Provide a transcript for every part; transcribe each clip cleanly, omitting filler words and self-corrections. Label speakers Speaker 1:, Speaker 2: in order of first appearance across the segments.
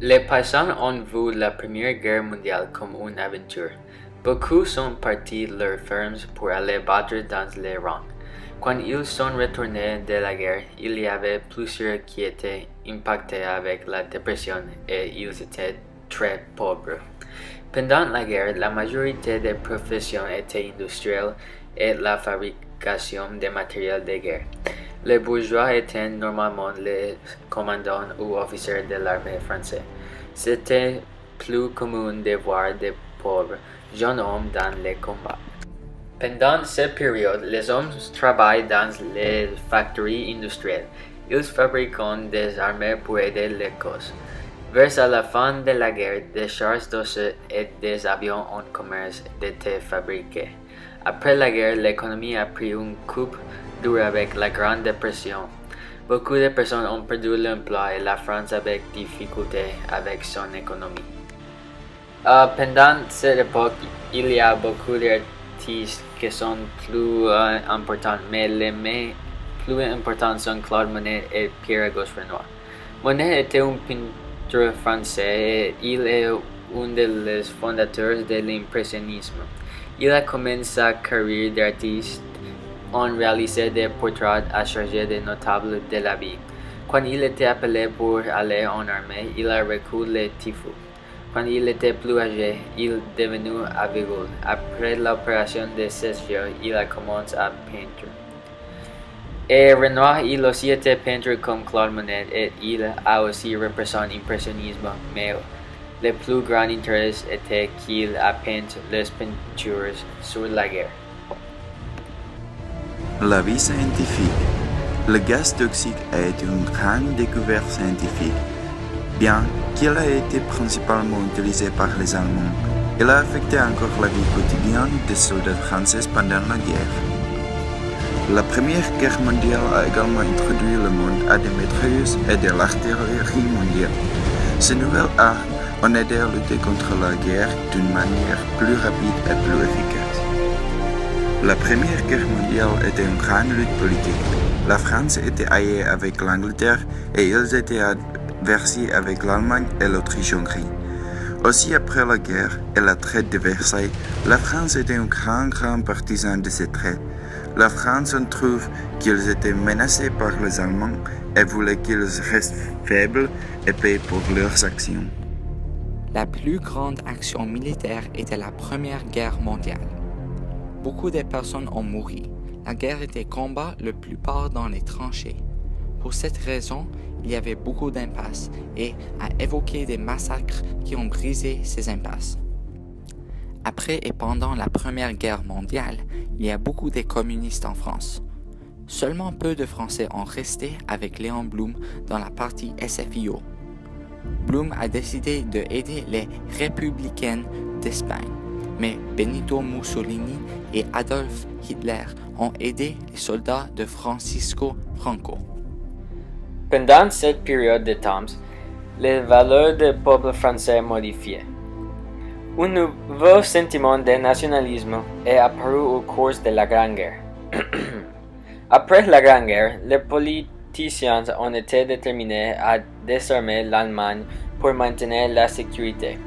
Speaker 1: Les paysans ont vu la Première Guerre mondiale comme une aventure. Beaucoup sont partis de leurs fermes pour aller battre dans les rangs. Quand ils sont retournés de la guerre, il y avait plusieurs qui étaient impactés avec la dépression et ils étaient très pauvres. Pendant la guerre, la majorité des professions étaient industrielles et la fabrication de matériel de guerre. Les bourgeois étaient normalement les commandants ou officiers de l'armée française. C'était plus commun de voir des pauvres jeunes hommes dans les combats. Pendant cette période, les hommes travaillent dans les factories industrielles. Ils fabriquent des armes pour aider les causes. Vers la fin de la guerre, des chars d'assaut et des avions en commerce étaient fabriqués. Après la guerre, l'économie a pris une coupe dure avec la Grande Dépression. Beaucoup de personnes ont perdu l'emploi et la France avait des difficultés avec son économie. Pendant cette époque, il y a beaucoup d'artistes qui sont plus importants, mais les plus importants sont Claude Monet et Pierre-Auguste Renoir. Monet était un peintre français et il est un des fondateurs de l'impressionnisme. Il a commencé sa carrière d'artiste en réalisant des portraits à charger de notables de la vie. Quand il était appelé pour aller en armée, il a reçu le typhus. Quand il était plus âgé, il est devenu aveugle. Après l'opération de ses yeux, il a commencé à peindre. Et Renoir, il aussi était peintre comme Claude Monet et il a aussi représenté l'impressionnisme, mais le plus grand intérêt était qu'il a peint les peintures sur la guerre.
Speaker 2: La vie scientifique. Le gaz toxique a été une grande découverte scientifique. Bien qu'il ait été principalement utilisé par les Allemands, il a affecté encore la vie quotidienne des soldats français pendant la guerre. La Première Guerre mondiale a également introduit le monde à des mitrailleuses et de l'artillerie mondiale. Ces nouvelles armes ont aidé à lutter contre la guerre d'une manière plus rapide et plus efficace. La Première Guerre mondiale était une grande lutte politique. La France était alliée avec l'Angleterre et ils étaient adversaires avec l'Allemagne et l'Autriche-Hongrie. Aussi après la guerre et la traite de Versailles, la France était un grand partisan de ces traites. La France en trouve qu'ils étaient menacés par les Allemands et voulait qu'ils restent faibles et paient pour leurs actions.
Speaker 3: La plus grande action militaire était la Première Guerre mondiale. Beaucoup de personnes ont mouru. La guerre était combat la plupart dans les tranchées. Pour cette raison, il y avait beaucoup d'impasses et a évoqué des massacres qui ont brisé ces impasses. Après et pendant la Première Guerre mondiale, il y a beaucoup de communistes en France. Seulement peu de Français ont resté avec Léon Blum dans la partie SFIO. Blum a décidé d'aider les républicains d'Espagne, mais Benito Mussolini et Adolf Hitler ont aidé les soldats de Francisco Franco.
Speaker 1: Pendant cette période de temps, les valeurs du peuple français modifiées. Un nouveau sentiment de nationalisme est apparu au cours de la Grande Guerre. Après la Grande Guerre, les politiciens ont été déterminés à désarmer l'Allemagne pour maintenir la sécurité.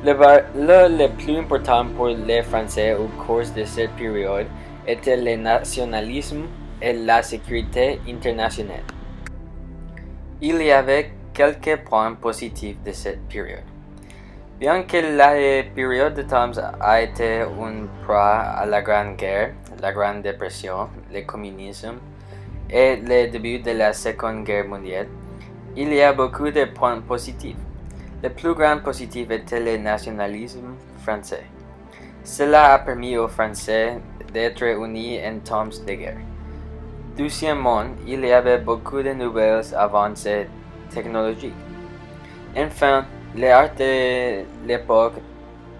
Speaker 1: Le valeur le plus important pour les Français au cours de cette période était le nationalisme et la sécurité internationale. Il y avait quelques points positifs de cette période. Bien que la période de temps a été une proie à la Grande Guerre, la Grande Dépression, le communisme et le début de la Seconde Guerre mondiale, il y a beaucoup de points positifs. Le plus grand positif était le nationalisme français. Cela a permis aux Français d'être unis en temps de guerre. Deuxièmement, il y avait beaucoup de nouvelles avancées technologiques. Enfin, l'art de l'époque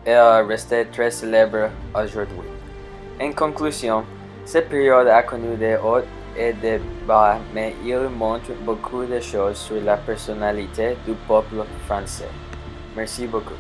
Speaker 1: est resté très célèbre aujourd'hui. En conclusion, cette période a connu des hauts et des bas, mais il montre beaucoup de choses sur la personnalité du peuple français. Merci beaucoup.